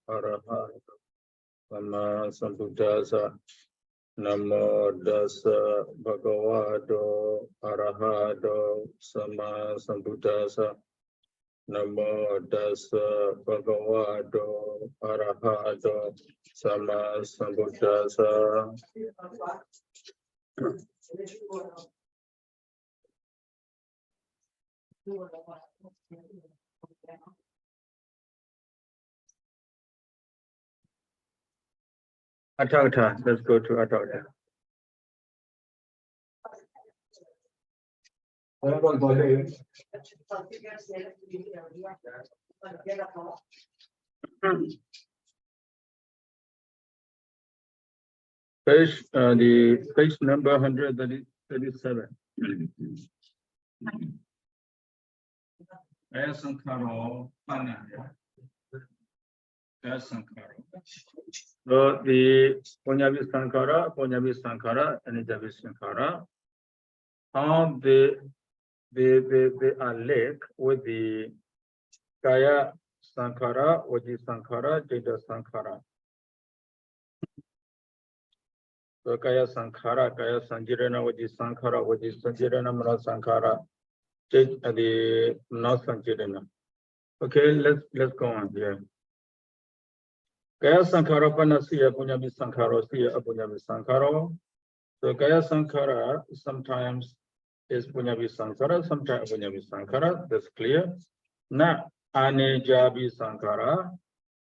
arahato sama sambuddhassa. Namo tassa bhagavato arahato sama sambuddhassa. Namo tassa bhagavato arahato sama sambuddhassa. Atthata, let's go to Atthata. Page number 137. Sankharo, so the Punjabi Sankhara, and Javi Sankhara, how they are linked with the Kaya Sankhara, Vaji Sankhara, Jada Sankhara. So Kaya Sankhara, Kaya Sanjirana, Vaji Sanjirana, Mana Sankhara, the Mana Sanjirana. Okay, let's go on here. Kaya Sankhara Panasiya Punjabi Sankhara Siya Punjabi Sankhara. So Kaya Sankhara sometimes is Punjabi Sankhara, sometimes Punjabi Sankhara, that's clear. Na Anejabi Sankhara.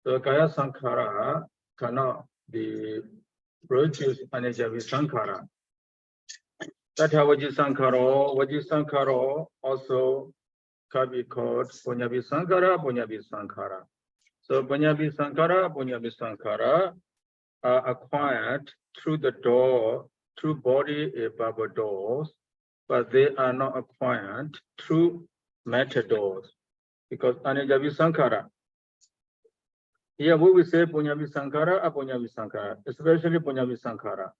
So Kaya Sankhara cannot be produced Anejabi Sankhara. That's how Vaji Sankhara also can be called Punjabi Sankhara. So Punjabi Sankhara are acquired through the door, through body above doors, but they are not acquired through matter doors. Because Anejabi Sankhara. Here we will say Punjabi Sankhara, Punjabi Sankhara, especially Punjabi Sankhara.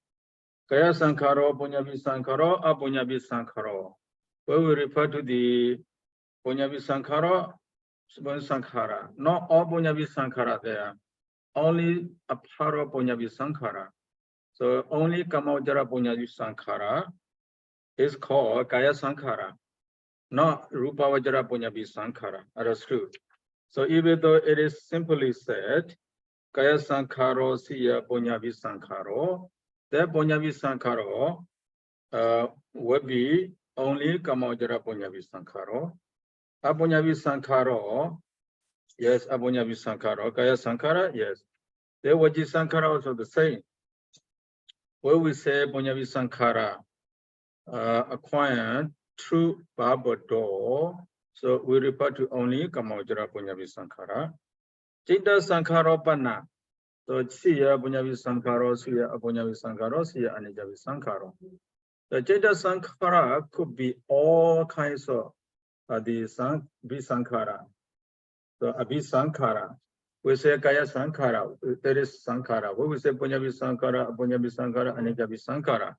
Kaya Sankhara, Punjabi Sankhara, Punjabi Sankhara. We will refer to the Punjabi Sankhara, Sankhara. Not all Punjabi Sankhara there. Only a part of Punjabi Sankhara. So only Kamaujara Punjabi Sankhara is called Kaya Sankhara, not Rupa Vajra Punjabi Sankhara. That's true. So even though it is simply said, Kaya Sankharo Siya Punjabi Sankharo, that Punjabi Sankharo would be only Kamaujara Punjabi Sankharo. Punjabi Sankharo, yes, Punjabi Sankharo, Kaya Sankhara, yes. The Vaji Sankhara also the same. When we say Punjabi Sankhara acquired through Baba-do, so we refer to only Kamaujara Punjabi Sankhara. Jada Sankhara Panna. So Siya Punjabi Sankhara, Siya Punjabi Sankhara, Siya Anejabi Sankhara. The Jada Sankhara could be all kinds of the Sankhara. So Abhisankhara. We say Kaya Sankhara, there is Sankhara. When we say Punjabi Sankhara, Anejabi Sankhara,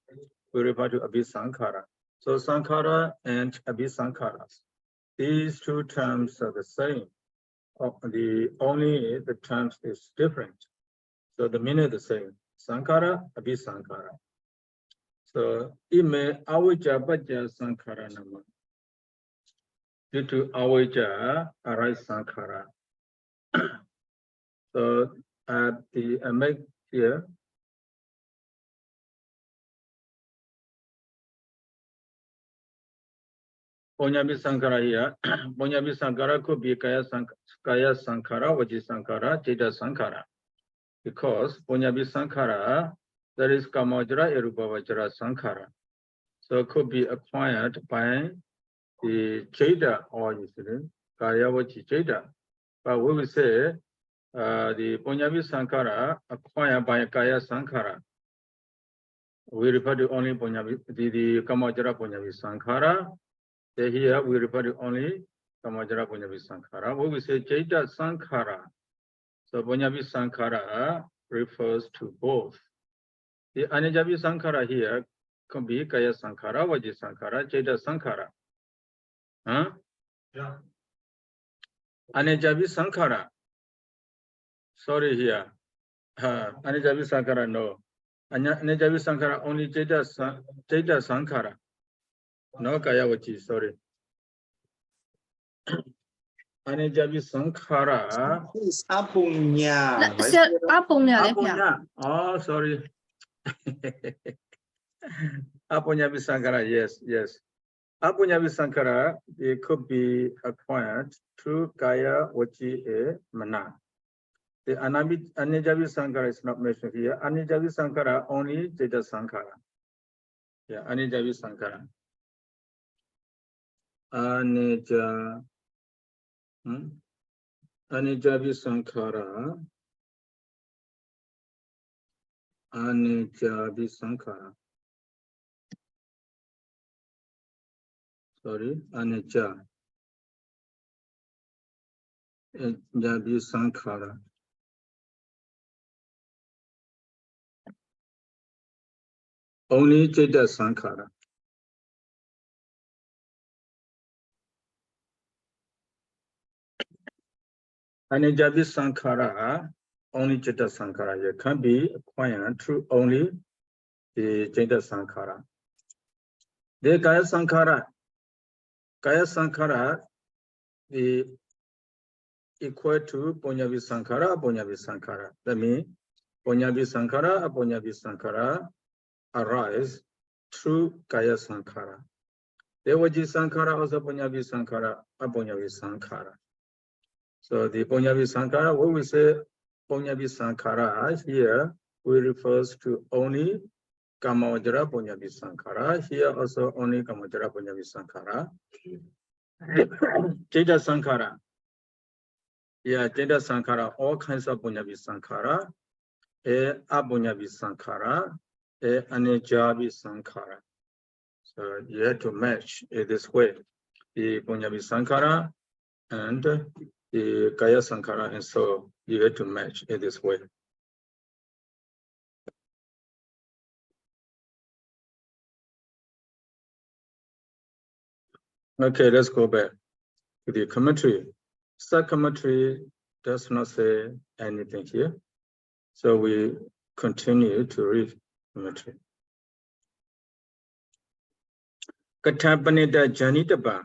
we refer to Abhisankhara. So Sankhara and Abhisankharas. These two terms are the same. Only the terms is different. So the meaning is the same. Sankhara, Abhisankhara. So ime avijja bhajja sankhara nama. Due to avijja arise sankhara. So at the make here. Punjabi Sankhara here. Punjabi Sankhara could be Kaya Sankhara, Vaji Sankhara, Jada Sankhara. Because Punjabi Sankhara, there is Kamaujara, Erupa Vajra Sankhara. So it could be acquired by the Jada or Kaya Vaji Jada. But we will say the Punjabi Sankhara acquired by Kaya Sankhara. We refer to only Punjabi, the Kamaujara Punjabi Sankhara. Here we refer to only Kamaujara Punjabi Sankhara. We will say Jada Sankhara. So Punjabi Sankhara refers to both. The Anejabi Sankhara here can be Kaya Sankhara, Vaji Sankhara, Jada Sankhara. Huh? Yeah. Anejabi Sankhara. Sorry here. Anicca Visankhara, no. Anicca Visankhara only Jeta Sankhara. No Kaya Vaci, sorry. Anicca Visankhara. Is Apunya. Apunya. Oh, sorry. Apunya Visankhara, yes. Apunya Visankhara, it could be acquired through Kaya Vaci Mana. The Anicca Visankhara is not mentioned here. Anicca Visankhara only Jeta Sankhara. Yeah, Anicca Visankhara. Anicca Visankhara. Anicca Visankhara. Sorry, Anicca Visankhara. Only Jeta Sankhara. Anicca Visankhara, only Jeta Sankhara. It can be acquired through only the Jeta Sankhara. The Kaya Sankhara, the equal to Punya Visankhara. That means Punya Visankhara arise through Kaya Sankhara. Devaji Sankhara also Punya Visankhara. So the Punya Visankhara, when we say Punya Visankhara here, we refers to only Kamavajra Punya Visankhara. Here also only Kamavajra Punya Visankhara. Jeta Sankhara. Yeah, Jeta Sankhara, all kinds of Punya Visankhara, Apunya Visankhara, Anicca Visankhara. So you have to match it this way. The Punya Visankhara and the Kaya Sankhara, and so you have to match it this way. Okay, let's go back to the commentary. Sub-commentary does not say anything here. So we continue to read commentary. Katapanita Janitaba.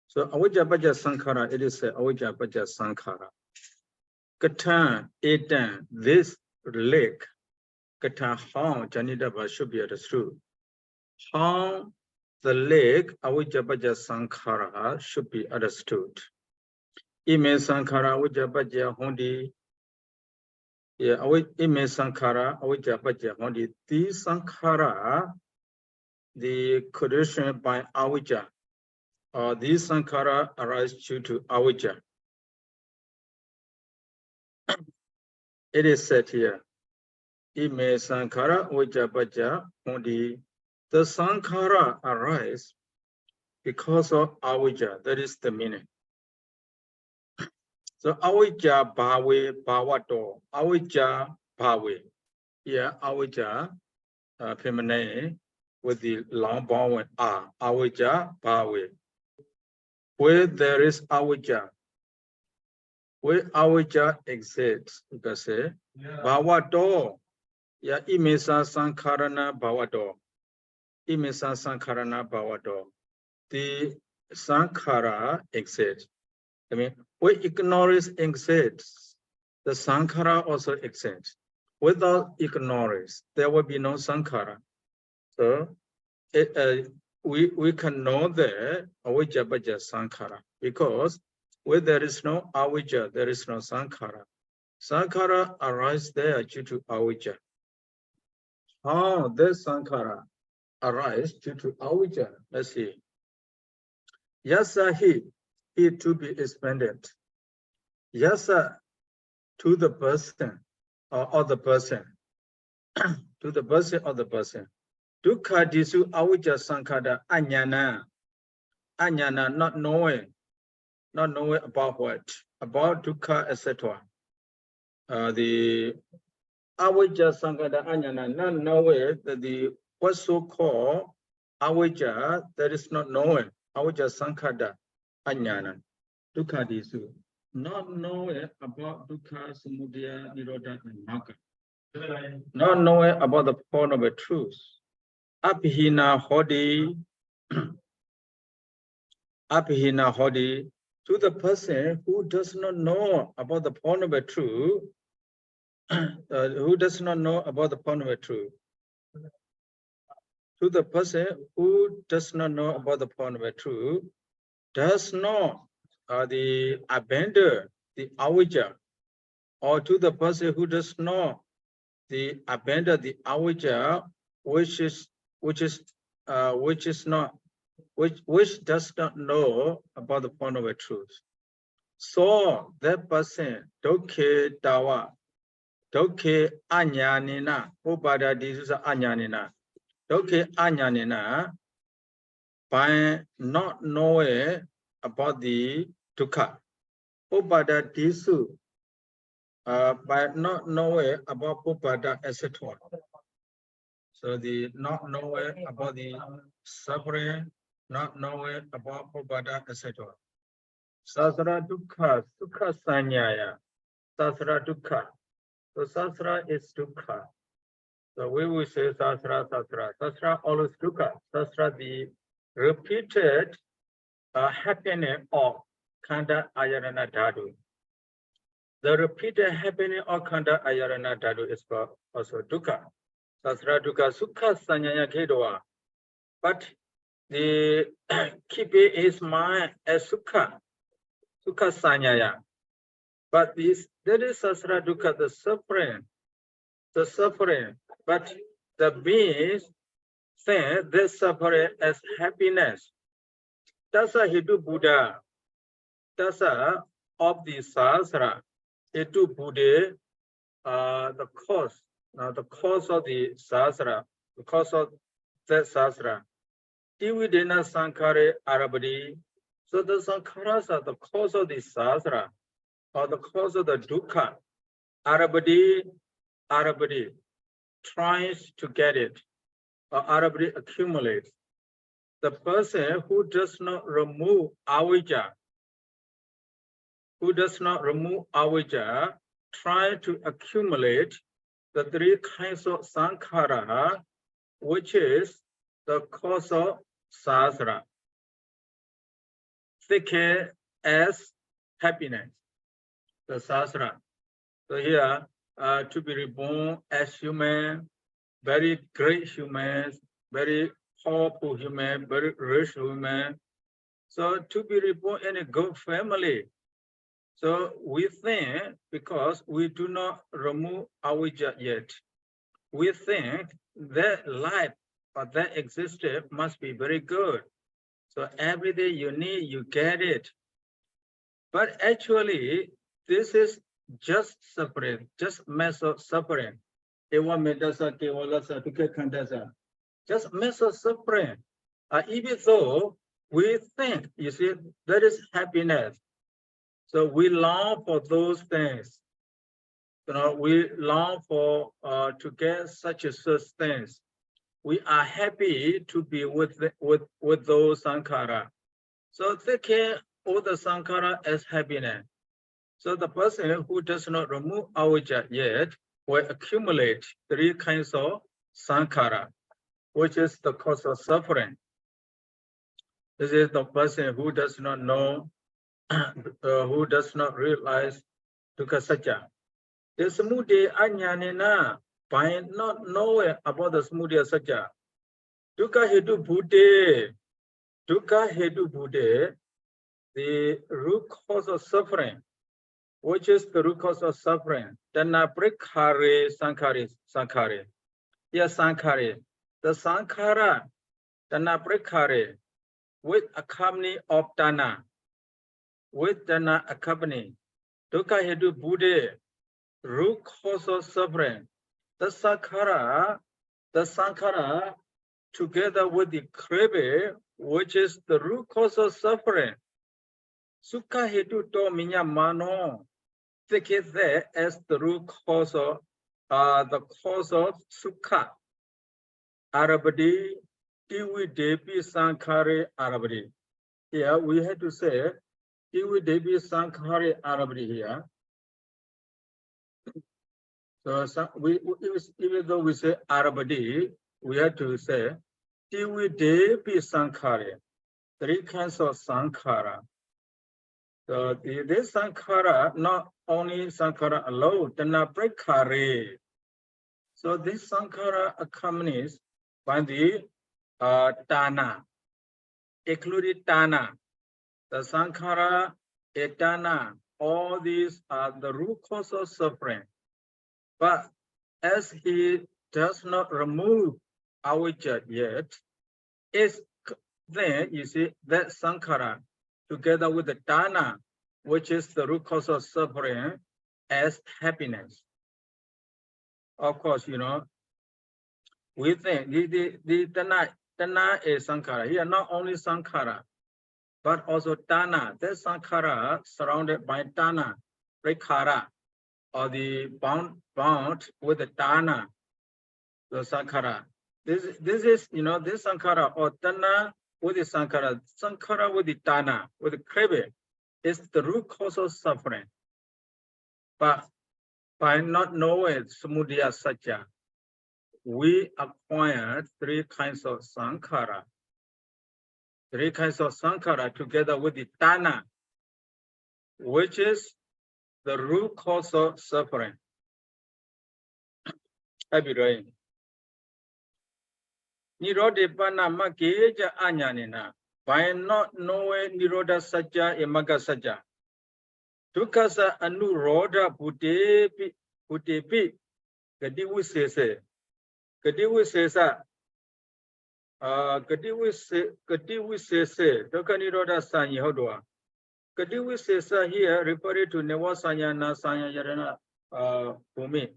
So Avijjapaja Sankhara, it is Avijjapaja Sankhara. Katan, etan, this lake, Katan, how Janitaba should be understood. How the lake Avijjapaja Sankhara should be understood. Ime Sankhara Avijjapaja Hondi. Yeah, Ime Sankhara Avijjapaja Hondi. This Sankhara, the condition by Avijja. This Sankhara arise due to Avijja. It is said here, Ime Sankhara Avijjapaja Hondi. The Sankhara arise because of Avijja. That is the meaning. So Avijja Bhave Bhavato. Avijja Bhave. Yeah, Avijja feminine with the long vowel A. Avijja Bhave. Where there is Avijja, where Avijja exists, you can say, Bhavato. Yeah, Imesa Sankharana Bhavato. Imesa Sankharana Bhavato. The Sankhara exists. I mean, where ignorance exists, the Sankhara also exists. Without ignorance, there will be no Sankhara. So we can know the Avijjapaja Sankhara, because where there is no Avijja, there is no Sankhara. Sankhara arises there due to Avijja. How this Sankhara arises due to Avijja? Let's see. Yasa he to be expanded. Yasa to the person or the person. To the person or the person. Dukkha disu Avijja Sankhara anyana. Anyana, not knowing about what? About dukkha, etc. The Avijja Sankhara anyana, not knowing that the what's so called Avijja, that is not knowing. Avijja Sankhara anyana. Dukkha disu. not knowing about dukkha, samudaya, nirodha, and magga. Not knowing about the Four Noble Truths. Abhina hodi, abhina hodi, to the person who does not know about the Four Noble Truth, who does not know about the Four Noble Truth. To the person who does not know about the Four Noble Truth, does not abandon the avijja, or to the person who does not abandon the avijja, which does not know about the Four Noble Truths. So that person, dukkhe tawa, dukkhe aññānena, upada disusa aññānena, dukkhe aññānena, by not knowing about the dukkha, upada disu, by not knowing about upada, etc. So the not knowing about the suffering, not knowing about upada, etc. Sasra dukkha, sukha sanyaya, sasra dukkha. So sasra is dukkha. So we will say sasra, sasra. Sasra always dukkha. Sasra the repeated happening of khanda ayarana dhatu. The repeated happening of khanda ayarana dhatu is also dukkha. Sasra dukkha sukha sanyaya kedwa. But the keeping his mind as sukha, sukha sanyaya. But that is sasra dukkha, the suffering. But the beings think this suffering as happiness. Tasa Hindu Buddha, tasa of the sasra, Hindu Buddha, the cause of the sasra, the cause of that sasra. Dividena sankhare arabadi. So the sankharas are the cause of the sasra, or the cause of the dukkha. Arabadi, tries to get it, or arabadi accumulates. The person who does not remove avijja, try to accumulate the three kinds of sankhara, which is the cause of sasra. Thick as happiness, the sasra. So here, to be reborn as human, very great humans, very powerful human, very rich human. So to be reborn in a good family. So we think, because we do not remove avijja yet, we think that life or that existence must be very good. So every day you need, you get it. But actually, this is just suffering, just mess of suffering. Just mess of suffering. Even though we think, you see, that is happiness. So we long for those things. You know, we long for to get such things. We are happy to be with those sankhara. So take care of the sankhara as happiness. So the person who does not remove avijja yet will accumulate three kinds of sankhara, which is the cause of suffering. This is the person who does not know, who does not realize dukkha satya. The samudaya aññānena, by not knowing about the samudaya satya, dukkha hetu bhude, the root cause of suffering, which is the root cause of suffering. Dana prikhare sankhare. Yes, sankhare. The sankhara, dana prikhare, with accompany of dana, with dana accompany. Dukkha hetu bhude, root cause of suffering. The sankhara, together with the krebe, which is the root cause of suffering. Sukha hetu to minya mano. Take it there as the root cause of sukha. Arabadi, tiwi depi sankhare arabadi. Here we had to say Tiwi Devi Sankhari Arabri here. So even though we say Arabadi, we have to say Tiwi Devi Sankhari. 3 kinds of Sankhara. So this Sankhara, not only Sankhara alone, Tanaprekare. So this Sankhara accompanies by the Tana, including Tana. The Sankhara, Etana, all these are the root cause of suffering. But as he does not remove avijja yet, then you see that Sankhara, together with the Tana, which is the root cause of suffering, as happiness. Of course, you know, we think the Tana is Sankhara. Here, not only Sankhara, but also Tana. That Sankhara surrounded by Tana, Prekhara, or the bound with the Tana, the Sankhara. This is, you know, this Sankhara or Tana with the Sankhara with the Tana, with the craving, is the root cause of suffering. But by not knowing Samudaya Satya, we acquired 3 kinds of Sankhara. 3 kinds of Sankhara together with the Tana, which is the root cause of suffering. Happy rain. Nirodipana Makeja Anyanina. By not knowing Niroda Satya and Magga Satya. Tukasa Anuroda Putepi Gadiwu Sese. Gadiwu Sesa. Gadiwu Sese. Dokaniroda Sanyi Hodwa. Gadiwu Sesa here referred to Nevasanya Nasanya Yarana Bhumi.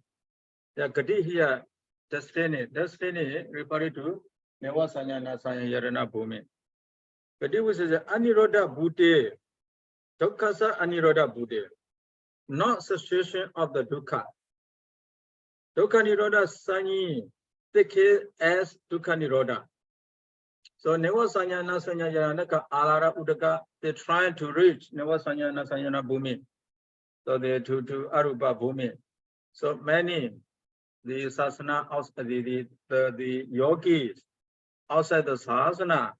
The Gadi here, destiny referred to Nevasanya Nasanya Yarana Bhumi. Gadiwu Sesa Aniroda Bhute. Dukkasa Aniroda Bhute. Not cessation of the dukkha. Dukkha Niroda Sanyi, take it as Dukkha Niroda. So Nevasanya Nasanya Yaranaka Alara Udaka, they try to reach Nevasanya Nasanya Bhumi. So they to Arupa Bhumi. So many the sasana outside the yogis outside the sasana,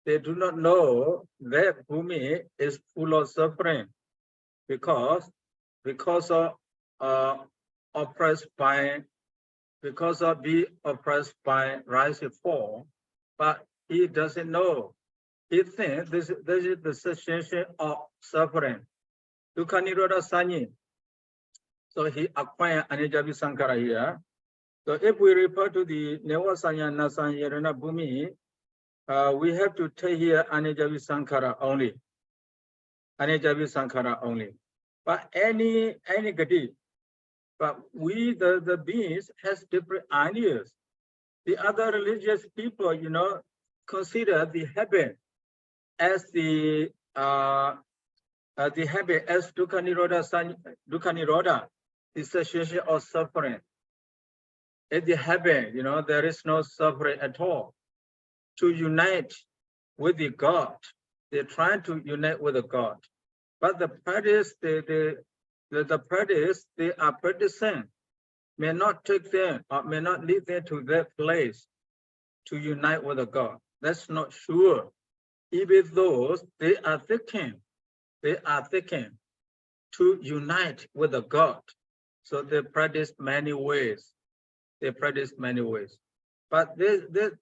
they do not know that Bhumi is full of suffering because of being oppressed by rise and fall, but he doesn't know. He thinks this is the cessation of suffering. Dukkha Niroda Sanyi. So he acquired Anijabi Sankhara here. So if we refer to the Nevasanya Nasanya Yarana Bhumi, we have to take here Anijabi Sankhara only. Anijabi Sankhara only. But any Gati, but we the beings has different ideas. The other religious people, you know, consider the habit as the habit as Dukkha Niroda, the cessation of suffering. At the habit, you know, there is no suffering at all. To unite with the God, they try to unite with the God, but the practice, the practice they are practicing may not take them or may not lead them to that place to unite with the God. That's not sure. Even those they are thinking to unite with the God. So they practice many ways. They practice many ways. But that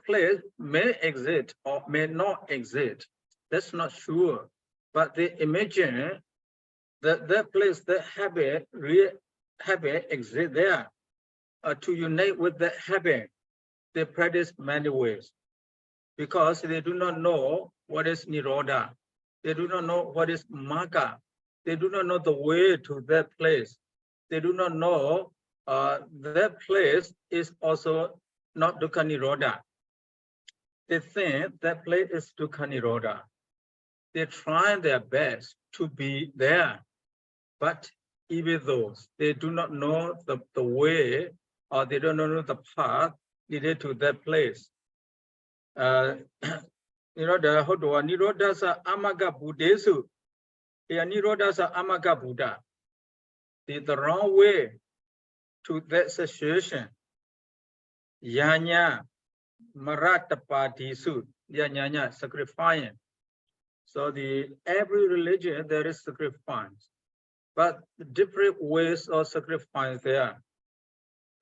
place may exist or may not exist. That's not sure. But they imagine that place, that habit exists there. To unite with that habit, they practice many ways. Because they do not know what is Niroda. They do not know what is Magga. They do not know the way to that place. They do not know that place is also not Dukkha Niroda. They think that place is Dukkha Niroda. They try their best to be there. But even those, they do not know the way or they don't know the path leading to that place. Nirodha Hodoa, Nirodhasa Amaga Buddhesu, Nirodhasa Amaga Buddha. The wrong way to that situation. Yanya Maratapadisu, Yanya sacrificing. So every religion there is sacrifice, but different ways of sacrifice there.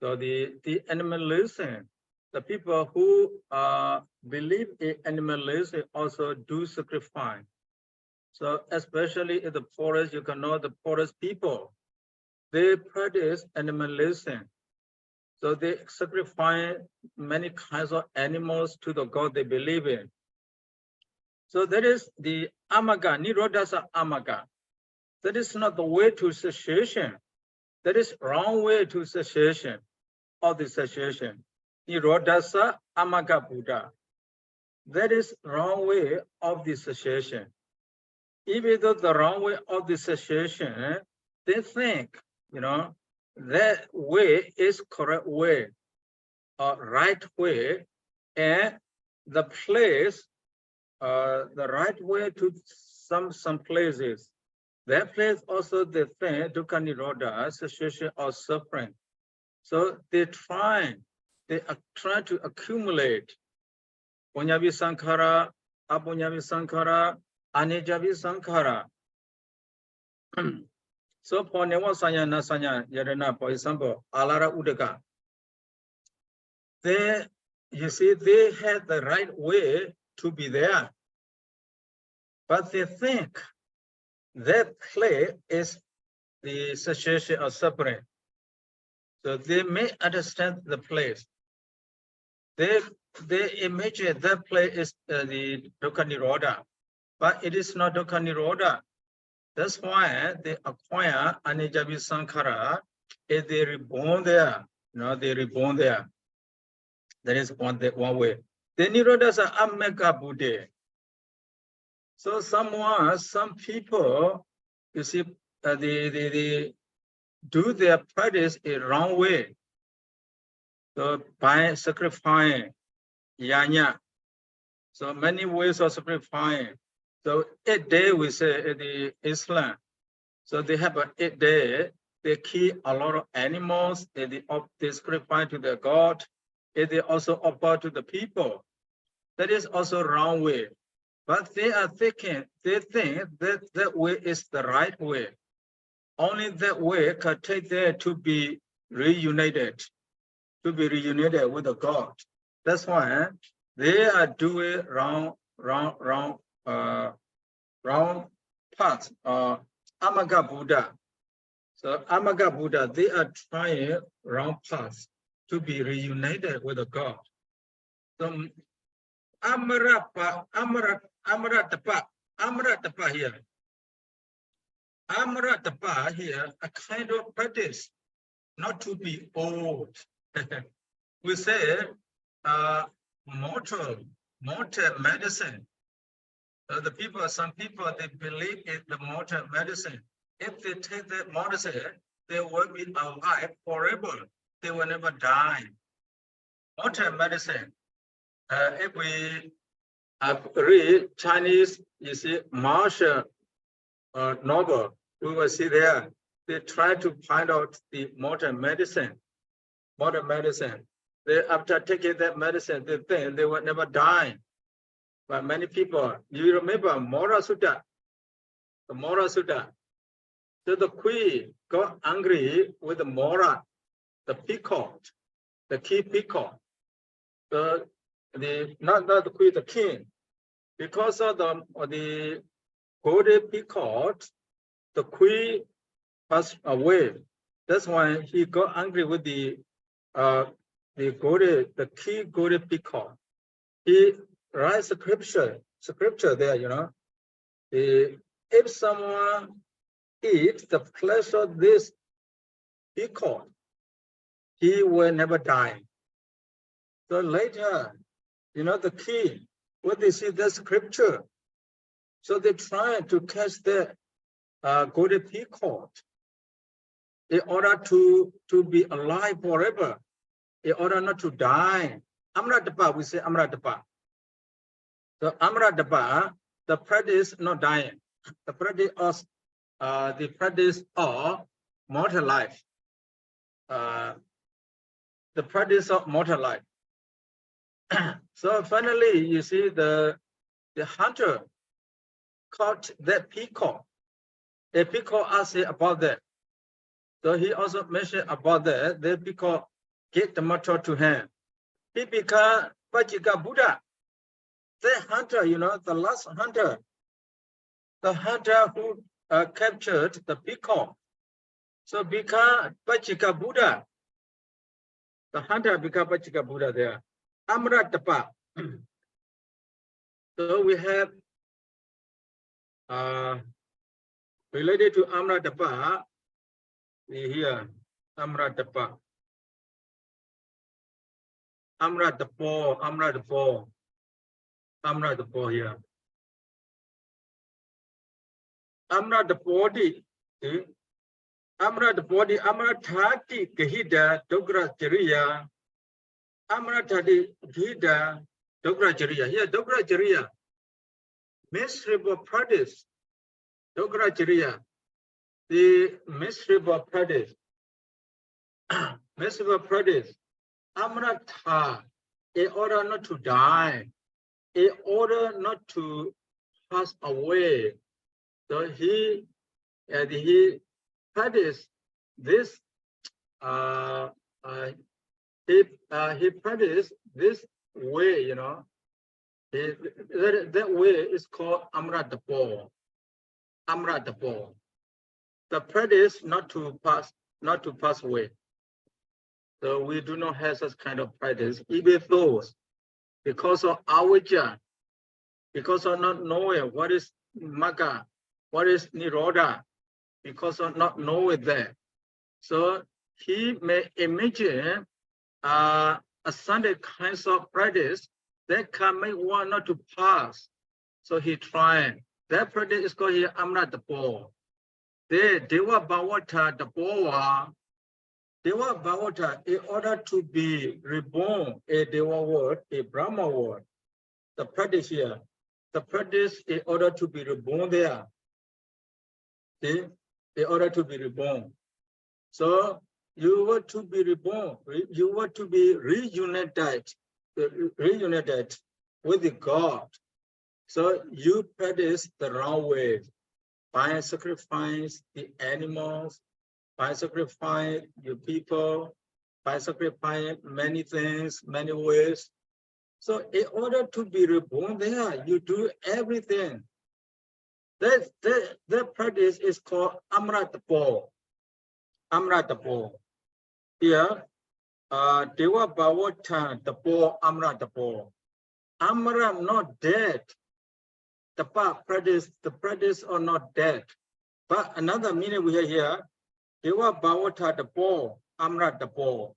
So the animalism, the people who believe in animalism also do sacrifice. So especially in the forest, you can know the forest people, they practice animalism. So they sacrifice many kinds of animals to the God they believe in. So that is the amaga, nirodhasa amaga. That is not the way to cessation. That is wrong way to cessation of the cessation. Nirodhasa amaga Buddha. That is wrong way of the cessation. Even though the wrong way of the cessation, they think, that way is correct way, or right way, and the place, the right way to some places. That place also they think dukkha nirodha, cessation of suffering. So they are trying to accumulate punyavi sankhara, apunyavi sankhara, anijavi sankhara. So for Newa Sanya Nasanya Yarena, for example, Alara Udaka, they had the right way to be there, but they think that place is the cessation of suffering. So they may understand the place. They imagine that place is the dukkha nirodha, but it is not dukkha nirodha. That's why they acquire anijavi sankhara, if they reborn there. They reborn there. That is one way. The nirodhasa ameka buddhe. So some people, you see, they do their practice in wrong way. So by sacrificing yanya. So many ways of sacrificing. So 8 days we say in the Islam. So they have an 8 day. They kill a lot of animals. They sacrifice to their God. And they also offer to the people. That is also wrong way. But they think that that way is the right way. Only that way can take them to be reunited with the God. That's why they are doing wrong path. Amaga Buddha. So Amaga Buddha, they are trying wrong paths to be reunited with the God. So Amaratapa here. Amaratapa here, a kind of practice, not to be old. We say mortal medicine. Some people, they believe in the mortal medicine. If they take that medicine, they will be alive forever. They will never die. Mortal medicine. If we read Chinese, you see, martial novel, we will see there, they try to find out the modern medicine. After taking that medicine, they think they will never die. But many people, you remember Mora Sutta? The Mora Sutta. So the queen got angry with the Mora, the peacock, the key peacock. Not the queen, the king. Because of the golden peacock, the queen passed away. That's why he got angry with the key golden peacock. He writes scripture there, if someone eats the flesh of this peacock, he will never die. So later, the king, when they see the scripture, so they try to catch the golden peacock in order to be alive forever, in order not to die. Amratapa, we say Amratapa. So Amradapa, the practice not dying, the practice of mortal life, the practice of mortal life. So finally, you see the hunter caught that peacock. The peacock asked about that. So he also mentioned about that. The peacock gave the matter to him. He became Paṭicca Buddha. The hunter, the last hunter, the hunter who captured the peacock. So become Paṭicca Buddha. The hunter became Paṭicca Buddha there. Amradapa. So we have related to Amradapa, here, Amradapa. Amradapo here. Amradapodi, Amratati Gahida Dogra Jariya, Amratati Gahida Dogra Jariya. Here, Dogra Jariya, miserable practice, Dogra Jariya, the miserable practice, miserable practice. Amrata, in order not to die, in order not to pass away. So he practiced this. He practiced this way. That way is called Amradapo. Amradapo. The practice not to pass away. So we do not have such kind of practice, even those, because of our job, because of not knowing what is Magga, what is Nirodha, because of not knowing that. So he may imagine a certain kinds of practice that can make one not to pass. So he tried. That practice is called here Amradapo. The Deva Bhavata Dapowa. Deva Bhavata, in order to be reborn, a Deva word, a Brahma word. The practice here, the practice in order to be reborn there. See? In order to be reborn. So you were to be reborn, you were to be reunited with the God. So you practice the wrong way by sacrifice the animals, by sacrifice your people, by sacrificing many things, many ways. So in order to be reborn there, you do everything. That practice is called Amradapo. Amradapo. Here, Deva Bhavata Dapo Amradapo. Amra not dead. The practice are not dead. But another meaning we have here, Deva Bhavata Dapo Amradapo.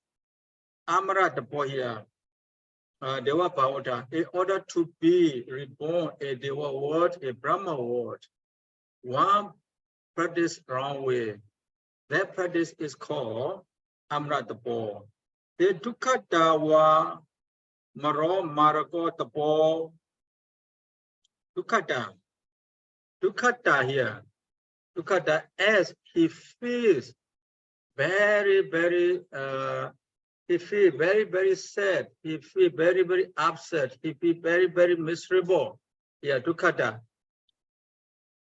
Amradapo here. Deva Bhavata, in order to be reborn, a Deva word, a Brahma word, one practice wrong way. That practice is called Amradapo. The Dukkadawa Maro Marako Tapo. Dukkada here. Dukkada as he feels very, very he feel very, very sad. He feel very, very upset. He feel very, very miserable. Yeah, Dukkada.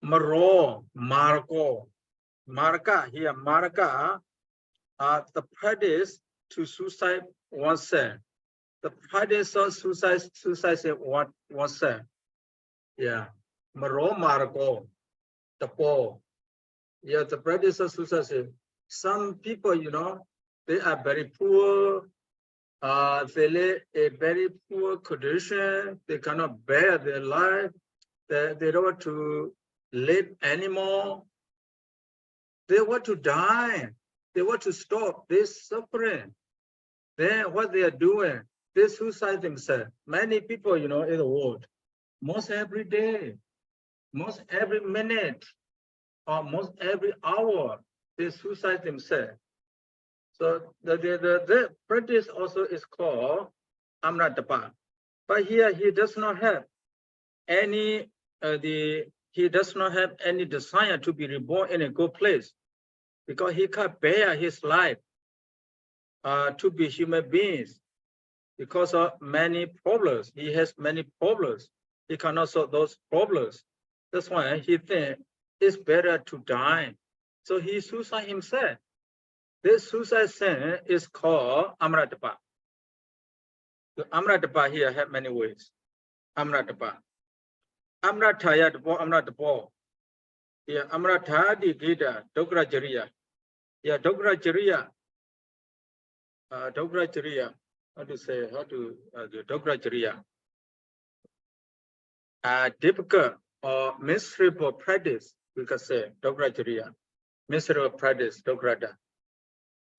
Maro, Marco. Marka here, Marka, the practice to suicide oneself. The practice of suicide oneself. Yeah, Maro Marco, the Paul. Yeah, the practice of suicide. Some people, they are very poor. They live a very poor condition. They cannot bear their life. They don't want to live anymore. They want to die. They want to stop this suffering. Then what they are doing, they suicide themselves. Many people, in the world, most every day, most every minute, or most every hour, they suicide themselves. So the practice also is called Amradapo. But here he does not have. any he does not have any desire to be reborn in a good place, because he can't bear his life to be human beings because of many problems. He has many problems. He cannot solve those problems. That's why he thinks it's better to die. So he suicide himself. This suicide sin is called Amratapa. The Amratapa here have many ways. Amratapa. Amrataya Dabo, Amratapa. Yeah, Amratadi Gita, Dogra Jariya. Yeah, Dogra Jariya. Dogra Jariya. How to say, do Dogra Jariya? Difficult or miserable practice, we can say, Dogra Jariya. Miserable practice, Dograda.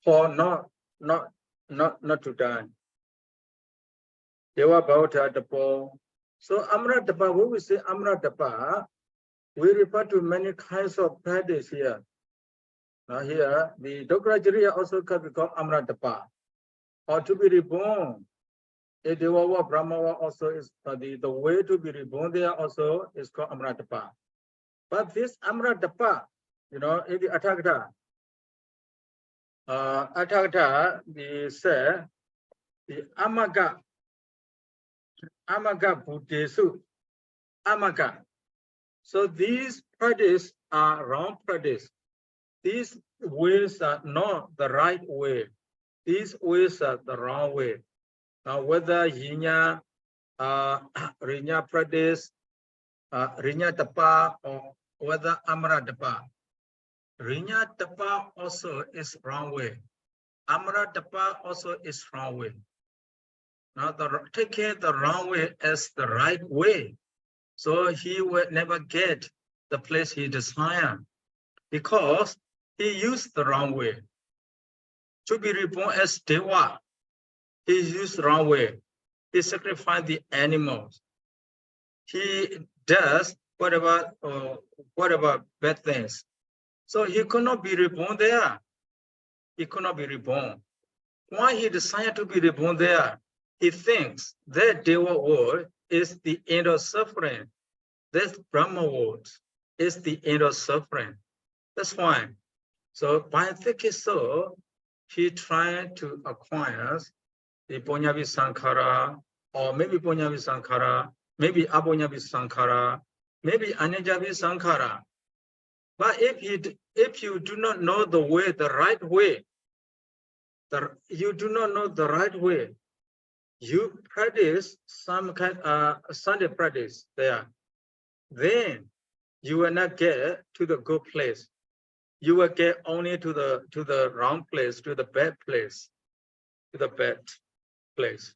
For not to die. They were about the ball. So Amratapa, when we say Amratapa, we refer to many kinds of practice here. Now here, the Dograjariya also can become Amratapa, or to be reborn. The Devawa Brahmawa also is the way to be reborn there also is called Amratapa. But this Amratapa, in the Atthakatha, they say the Amaga Buddhesu, Amaga. So these practice are wrong practice. These ways are not the right way. These ways are the wrong way. Now whether Yinya, Rinya practice, Rinya Tapa, or whether Amra Tapa. Rinya Tapa also is wrong way. Amra Tapa also is wrong way. Now taking the wrong way as the right way. So he will never get the place he desires because he used the wrong way. To be reborn as Deva, he used the wrong way. He sacrificed the animals. He does whatever bad things. So he could not be reborn there. He could not be reborn. Why he decided to be reborn there? He thinks that Deva world is the end of suffering. This Brahma world is the end of suffering. That's why. So by thinking so, he tried to acquire the Punyavi Sankhara, or maybe Punyavi Sankhara, maybe Abunyavi Sankhara, maybe Anyajavi Sankhara. But if you do not know the way, the right way, you do not know the right way, you practice some kind of Sunday practice there, then you will not get to the good place. You will get only to the wrong place, to the bad place, to the bad place.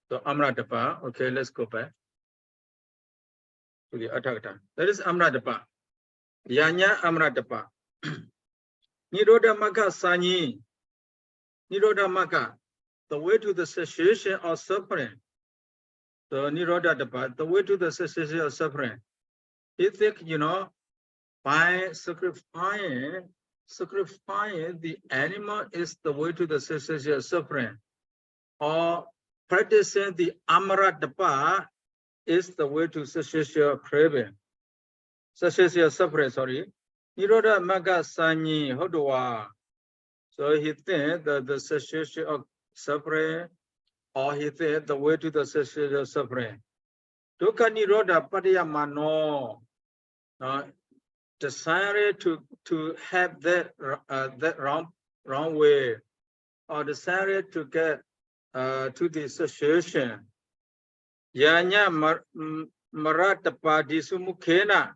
So Amratapa, okay, let's go back to the Atthakatha. That is Amratapa. Yanya Amratapa. Nirodha Magga Sanyi. Nirodha Magga, the way to the cessation of suffering. The Nirodha Tapa, the way to the cessation of suffering. You think, by sacrificing the animal is the way to the cessation of suffering, or practicing the Amratapa is the way to cessation of craving, cessation of suffering. Sorry, Nirodha Magga Sanyi Hodwa. So he think that the cessation of suffering, or he think the way to the cessation of suffering. Dukkha Nirodha Padiyamano. Desire to have that wrong way, or desire to get to the cessation. Yanya Maratapa Disumukhena.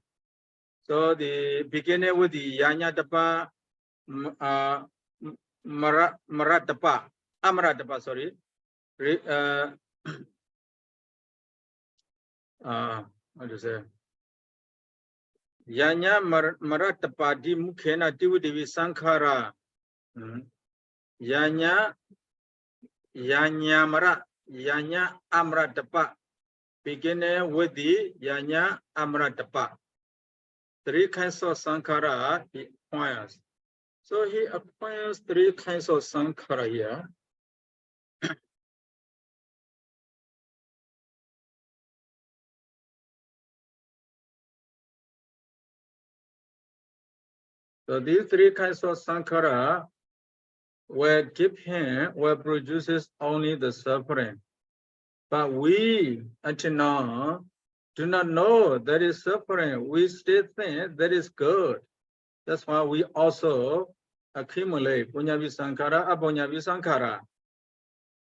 So the beginning with the Yanya Tapa Maratapa, Amratapa, sorry. What to say? Yanya Maratapa di Mukhena Dividivi Sankhara. Yanya Amratapa. Beginning with the Yanya Amratapa. Three kinds of Sankhara he acquires. So he acquires three kinds of Sankhara here. So these three kinds of sankhara will give him, will produces only the suffering. But we, until now, do not know that is suffering. We still think that is good. That's why we also accumulate punyavi sankhara, apunyavi sankhara.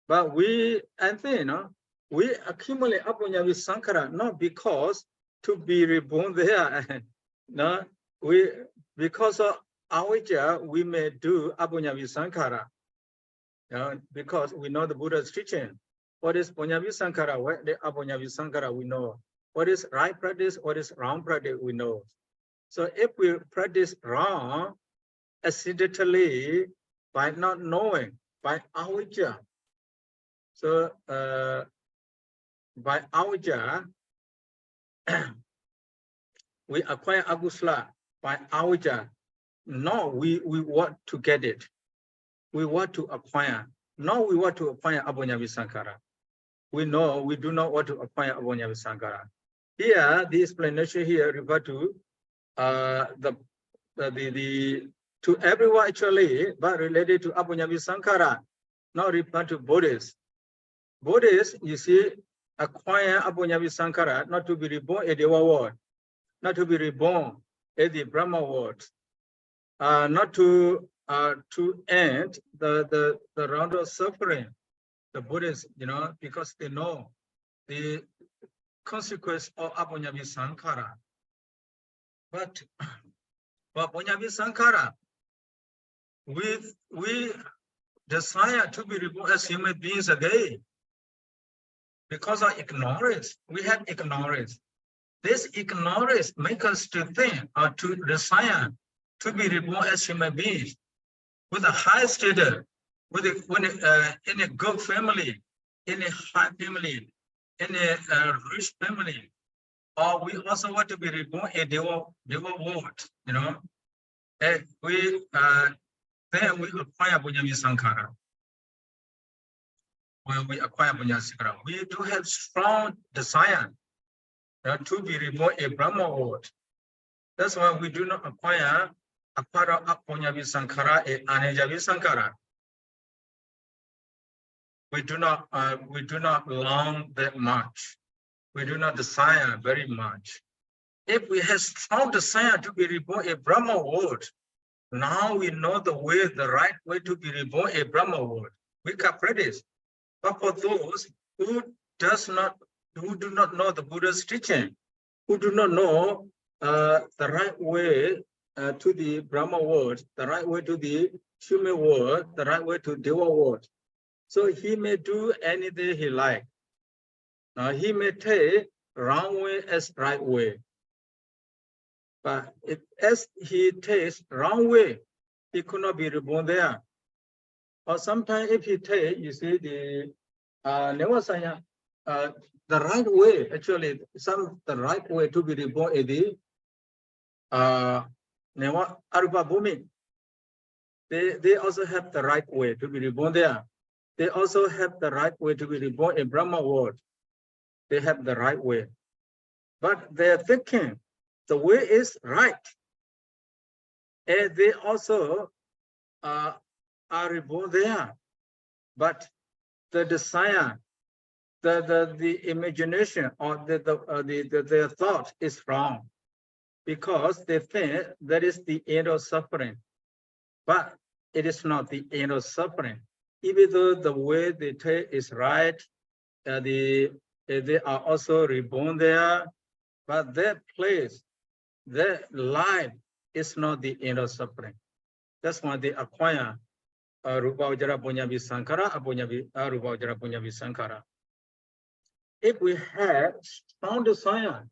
But we, I think, we accumulate apunyavi sankhara not because to be reborn there. No, because of avijja, we may do apunyavi sankhara. Because we know the Buddha's teaching. What is punyavi sankhara? What is apunyavi sankhara? We know. What is right practice? What is wrong practice? We know. So if we practice wrong, accidentally, by not knowing, by avijja, so by avijja, we acquire agusala by avijja. No, we want to get it. We want to acquire. No, we want to acquire apunyavi sankhara. We know we do not want to acquire apunyavi sankhara. Here, the explanation here refer to to everyone actually, but related to apunyavi sankhara, not refer to Buddhists. Buddhists, you see, acquire apunyavi sankhara not to be reborn at the world, not to be reborn at the Brahma world, not to end the round of suffering. The Buddhists, because they know the consequence of apunyavi sankhara. But punyavi sankhara, we desire to be reborn as human beings again. Because of ignorance, we have ignorance. This ignorance makes us to think or to desire to be reborn as human beings with a high status, in a good family, in a high family, in a rich family, or we also want to be reborn in the world, And then we acquire punyavi sankhara. When we acquire punyavi sankhara, we do have strong desire to be reborn in Brahma world. That's why we do not acquire punyavi sankhara and anajavi sankhara. We do not long that much. We do not desire very much. If we have strong desire to be reborn in Brahma world, now we know the right way to be reborn in Brahma world. We can practice. But for those who do not know the Buddha's teaching, who do not know the right way to the Brahma world, the right way to the human world, the right way to Deva world. So he may do anything he likes. He may take wrong way as right way. But as he takes wrong way, he could not be reborn there. Or sometimes if he take, you see, the Nevasaya, the right way, actually, the right way to be reborn is the Neva Arupa Bhumi. They also have the right way to be reborn there. They also have the right way to be reborn in Brahma world. They have the right way. But they're thinking the way is right. And they also are reborn there. But the desire, the imagination or their thought is wrong, because they think that is the end of suffering. But it is not the end of suffering. Even though the way they take is right, they are also reborn there, but that place, that life is not the end of suffering. That's why they acquire Rupa Vajra Punyavi Sankhara, Rupa Vajra Punyavi Sankhara. If we have strong desire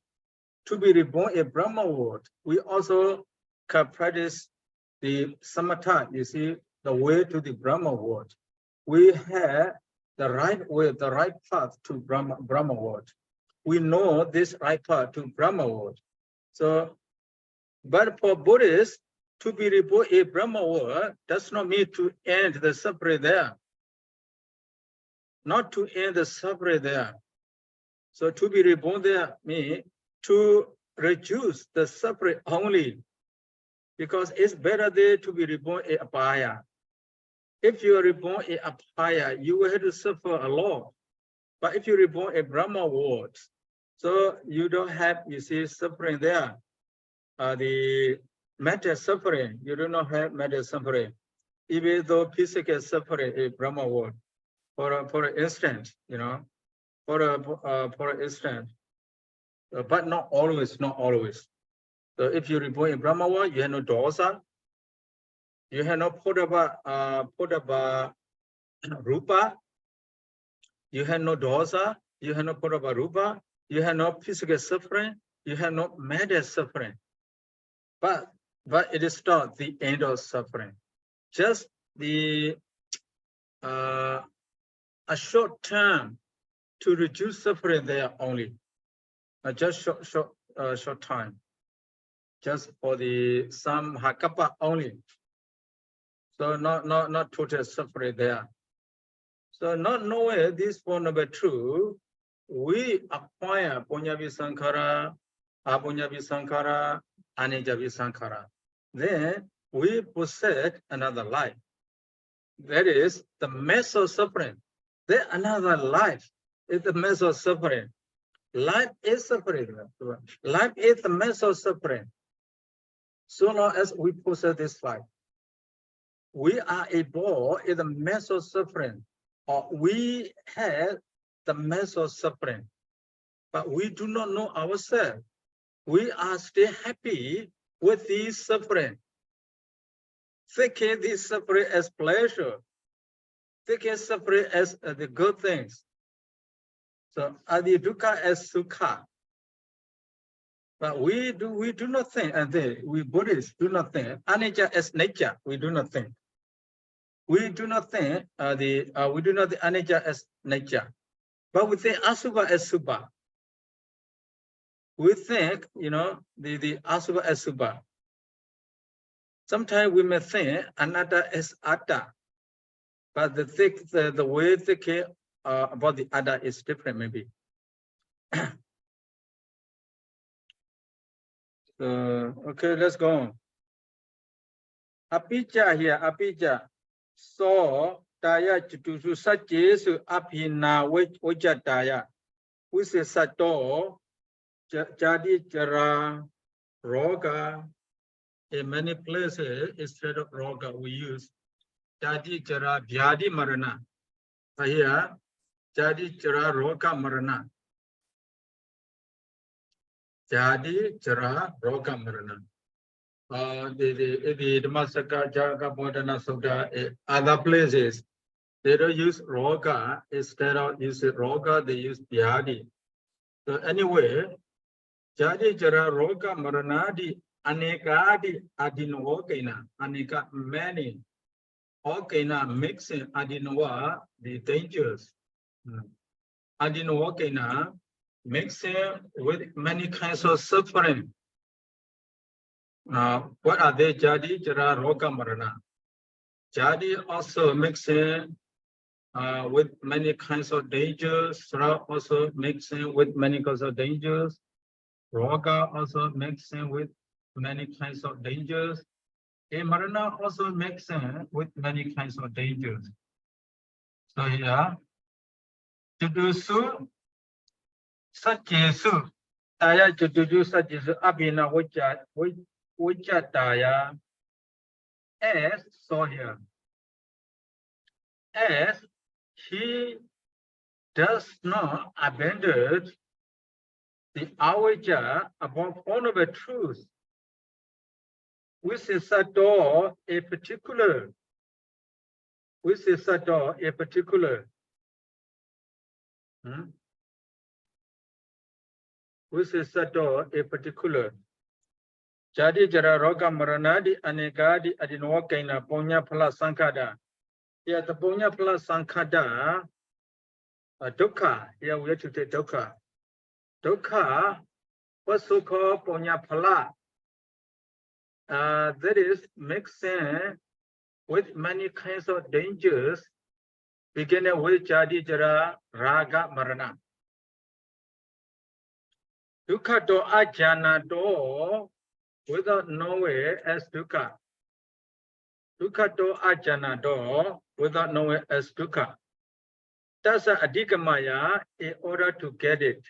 to be reborn in Brahma world, we also can practice the samatha, you see, the way to the Brahma world. We have the right way, the right path to Brahma world. We know this right path to Brahma world. So, but for Buddhists, to be reborn in Brahma world does not mean to end the suffering there. Not to end the suffering there. So to be reborn there means to reduce the suffering only. because it's better there to be reborn in apaya. If you are reborn in apaya, you will have to suffer a lot. But if you reborn in Brahma world, so you don't have, you see, suffering there. The mental suffering, you do not have mental suffering. Even though physical suffering in Brahma world, for instance, you know, for instance, but not always, not always. So if you reborn in Brahma world, you have no dosa, you have no podaba rupa, you have no dosa, you have no podaba rupa, you have no physical suffering, you have no mental suffering. But it is not the end of suffering. Just the a short term to reduce suffering there only. Just short time. Just for the some hakapa only. So not total suffering there. So not knowing this point number two, we acquire punyavi sankhara, apunyavi sankhara, anijavi sankhara. Then we possess another life. That is the measure of suffering. Then another life is the measure of suffering. Life is suffering. Life is the measure of suffering. So long as we possess this life, we are able in the measure of suffering, or we have the measure of suffering, but we do not know ourselves. We are still happy with this suffering, thinking this suffering as pleasure, thinking suffering as the good things. So adi dukkha as sukha. But we do not think, and we Buddhists do not think anicca as nature. We do not think. We do not think we do not think anicca as nature, but we think asubha as subha. We think, you know, the asubha as subha. Sometimes we may think anatta as atta, but the way thinking about the atta is different, maybe. So okay, let's go on. Apicca here, apicca. So taya chitusu sachesu apina vijataya. We say sato jadi jara roga. In many places, instead of roga, we use jadi jara vyadi marana. Here, jadi jara roga marana. Jadi jara roga marana. The Dhammacakka Jaka Bodhana Sutta, other places, they don't use roga. Instead of using roga, they use vyadi. So anyway, jadi jara roga maranadi anekadi adinokena, aneka many. Okena mixing adinoa, the dangers. Adinokena mixing with many kinds of suffering. What are they? Jadi jara roga marana. Jadi also mixing with many kinds of dangers. Sra also mixing with many kinds of dangers. Roga also mixing with many kinds of dangers. Marana also mixing with many kinds of dangers. So here, Judusu, Sachesu, Taya Juduju Sachesu, Abhina Vijataya, as, so here, as he does not abandon the avijja upon honorable truth, which is sato a particular, which is sato a particular, which is sato a particular. Jadi jara roga maranadi anegadi adinwakaina punya phala sankhada. Yeah, the punya phala sankhada, dukkha. Here we have to take dukkha. Dukkha, what's so called punya phala? That is mixing with many kinds of dangers, beginning with jadi jara raga marana. Dukkha to ajana to without knowing as dukkha. Dukkha to ajana do, without knowing as dukkha. That's a adhikamaya in order to get it.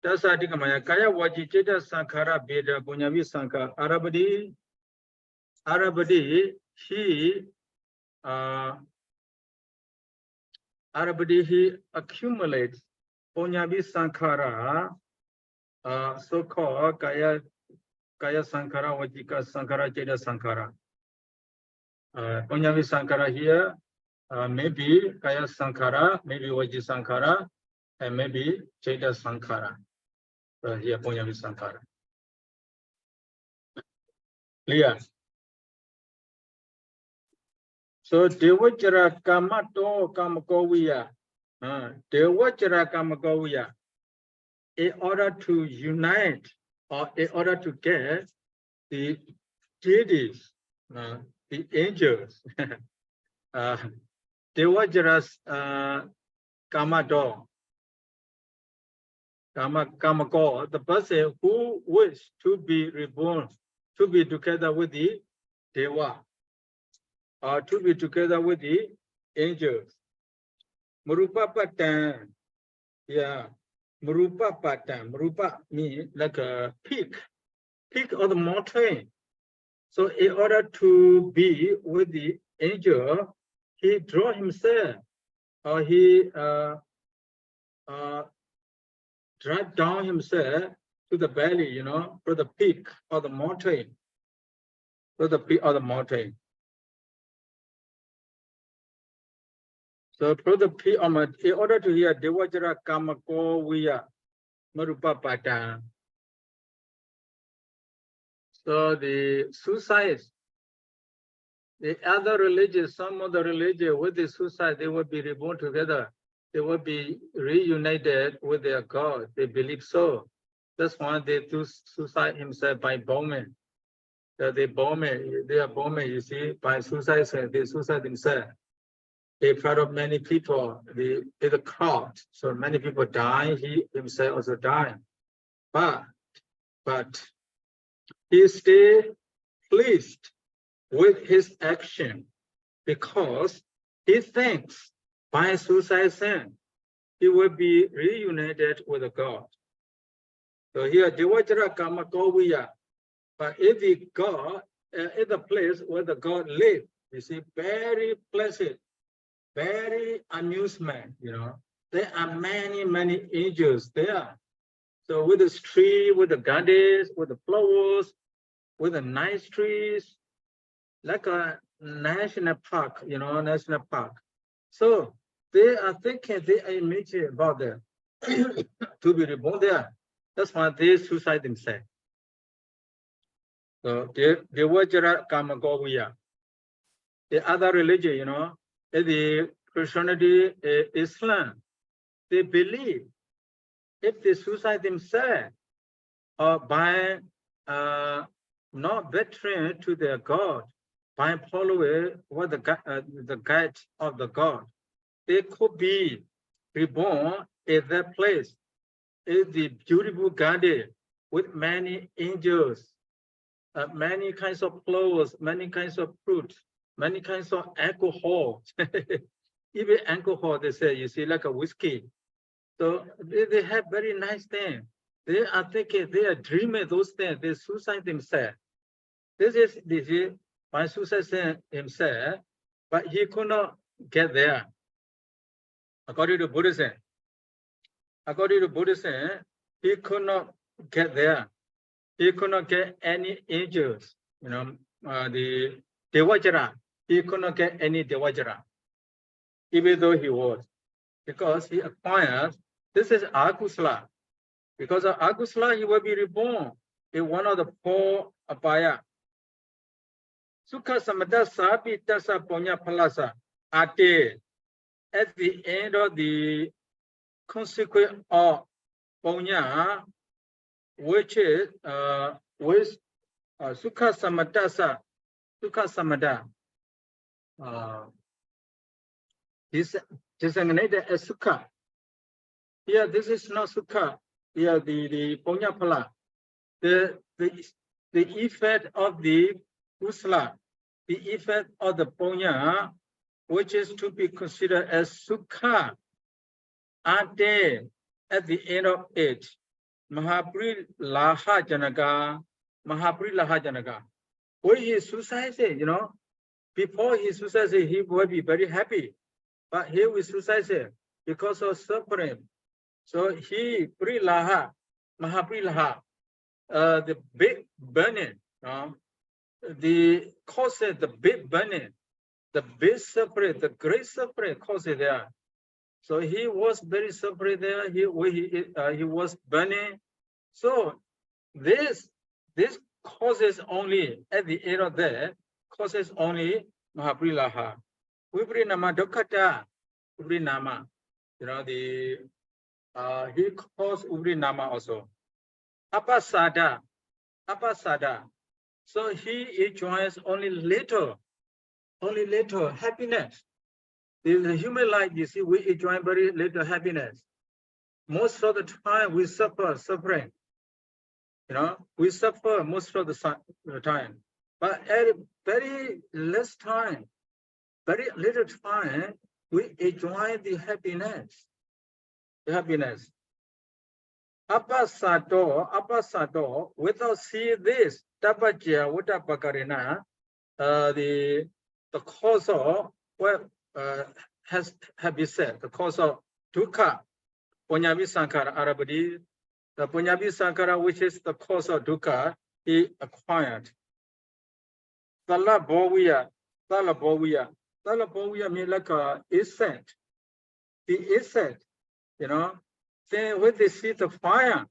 That's a adhikamaya. Kaya wajicita sankhara beda punyavi sankha. Arabadi, he accumulates punyavi sankhara, so-called kaya sankhara, wajika sankhara, jeta sankhara. Punyavi sankhara here, maybe kaya sankhara, maybe vaji sankhara, and maybe jeta sankhara. Here, punyavi sankhara. Clear? So, devachara kamato kamakoviya. Devachara kamakoviya. In order to unite or in order to get the deities, the angels, devachara's kamato, kamako, the person who wishes to be reborn, to be together with the deva, or to be together with the angels. Marupa patan, yeah, Marupa patan. Marupa means like a peak of the mountain. So in order to be with the angel, he draw himself, or he drag down himself to the valley, to the peak of the mountain, to the peak of the mountain. So to the peak of the, in order to hear devajara kamako viya marupa patan. So the suicide, the other religions, some of the religions with the suicide, they will be reborn together. They will be reunited with their God. They believe so. That's why they do suicide himself by bombing. They are bombing, you see, by suicide, they suicide themselves. In front of many people, in the crowd. So many people die, he himself also died. But he stayed pleased with his action because he thinks by suicide sin, he will be reunited with God. So here, devajara kamakoviya. But if the God, in the place where the God lives, you see, very pleasant, very amusement, There are many angels there. So with this tree, with the gardens, with the flowers, with the nice trees, like a national park, national park. So they are thinking, they are imagining about that to be reborn there. That's why they suicide themselves. So devajara kamakoviya. The other religion, the Christianity, Islam, they believe if they suicide themselves or by not betraying to their God, by following what the guide of the God, they could be reborn in that place, in the beautiful garden with many angels, many kinds of flowers, many kinds of fruits, many kinds of alcohol. Even alcohol, they say, you see, like a whiskey. So they have very nice things. They are thinking, they are dreaming those things. They suicide themselves. This is by suicide himself, but he could not get there. According to Buddhism, he could not get there. He could not get any angels. The devajara, he could not get any devajara, even though he was, because he acquired. This is akusala. Because of akusala, he will be reborn in one of the four apaya. Sukha samadha sapi tasa punya palasa ate. At the end of the consequence of punya, which is with sukha samadha, designated as sukha. Here, this is not sukha. Here, the punya phala. the effect of the kusala, the effect of the punya, which is to be considered as sukha, are there at the end of it. Mahaprilaha Janaka. When he suicided, before he suicided, he would be very happy. But here we suicided because of suffering. So he Mahaprilaha, the big burning, the causes the big burning, the big suffering, the great suffering causes there. So he was very suffering there. He was burning. So this causes only at the end of that causes only Mahaprilaha. Vibhaṅga dukkata, Vibhaṅga, he caused Vibhaṅga also. Apasada. So he enjoys only little happiness. In the human life, you see, we enjoy very little happiness. Most of the time, we suffer suffering. We suffer most of the time. But at very less time, very little time, we enjoy the happiness. Apasado, without seeing this, tapajya uttapakarina, the cause of what has been said, the cause of dukkha, punyavi sankhara arabadi, the punyavi sankhara, which is the cause of dukkha, he acquired. Tala boviya means like a insect. The insect, then when they see the fire,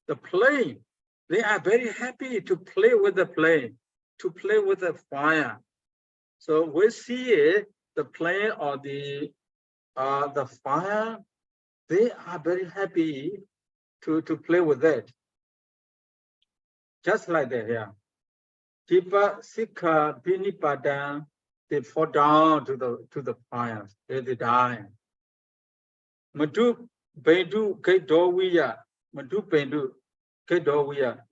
the plane, they are very happy to play with the plane, to play with the fire. So we see it, the plane or the fire, they are very happy to play with it. Just like that here. Jiva sikha binipada, they fall down to the fire, they die. Madu bendu kedowiya,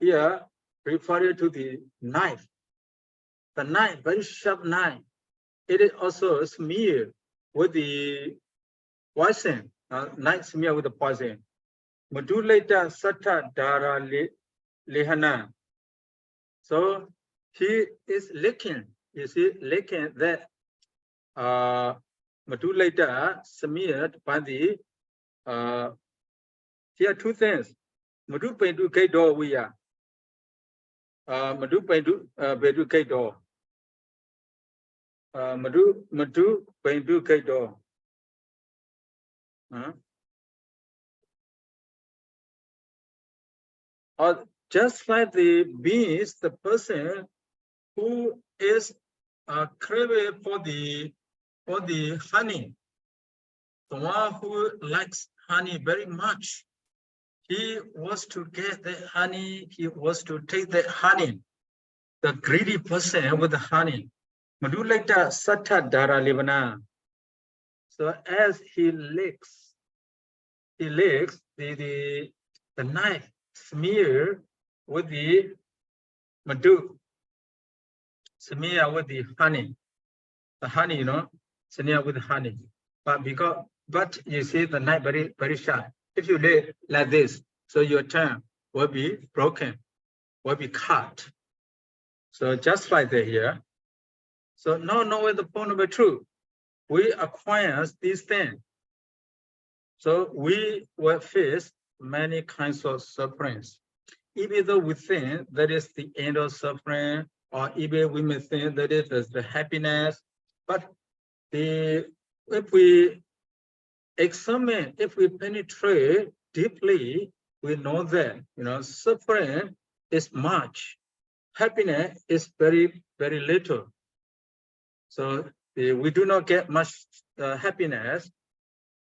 here referring to the knife. The knife, very sharp knife. It is also smeared with the poison. Knife smeared with the poison. Maduleta sata dara lehana. So he is licking. You see, licking that maduleta smeared by the. Here are two things. Madu pendu kedo wiya. Madu pendu bedu kedo. Madu pendu kedo. Or just like the bees, the person who is craving for the honey, the one who likes honey very much, he wants to get the honey, he wants to take the honey, the greedy person with the honey. Maduleta sata dara livana. So as he licks the knife smear with the madu, smear with the honey, smear with honey. But you see the knife very, very sharp. If you lay like this, so your tongue will be broken, will be cut. So just like that here. So now knowing the point of the truth, we acquire these things. So we will face many kinds of sufferings. Even though we think that is the end of suffering, or even we may think that it is the happiness, but if we examine, if we penetrate deeply, we know that suffering is much, happiness is very, very little. So we do not get much happiness.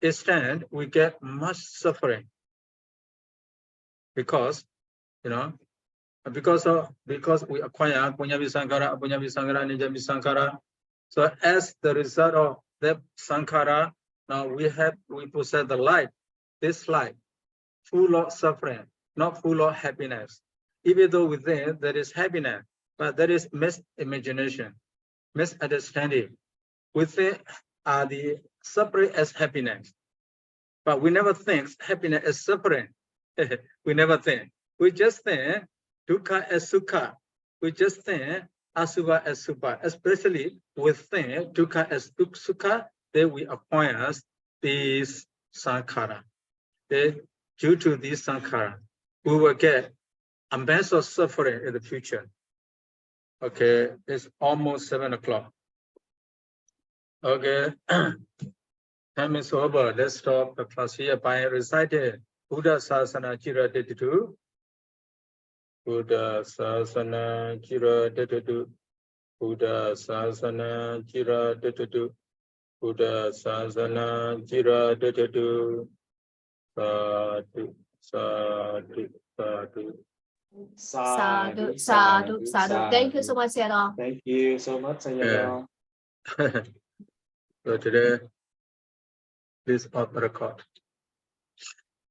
Instead, we get much suffering because we acquire punyavi sankhara, nijavi sankhara. So as the result of that sankhara, now we possess the life, this life, full of suffering, not full of happiness. even though within there is happiness, but there is misimagination, misunderstanding. Within are the separate as happiness, but we never think happiness as separate. We never think. We just think dukkha as sukha. We just think asubha as subha. Especially within dukkha as sukha, then we acquire these sankhara. Then due to these sankhara, we will get a mass of suffering in the future. Okay, it's almost 7 o'clock. Okay, time is over. Let's stop the class here by reciting Buddha Sasana Jira Deditu. Buddha Sasana Jira Deditu. Buddha Sasana Jira Deditu. Buddha Sasana Jira Deditu. Sadhu, sadhu, sadhu. Sadhu, sadhu, sadhu. Thank you so much, Sayadaw. Thank you so much, Sayadaw. So today, please off the record.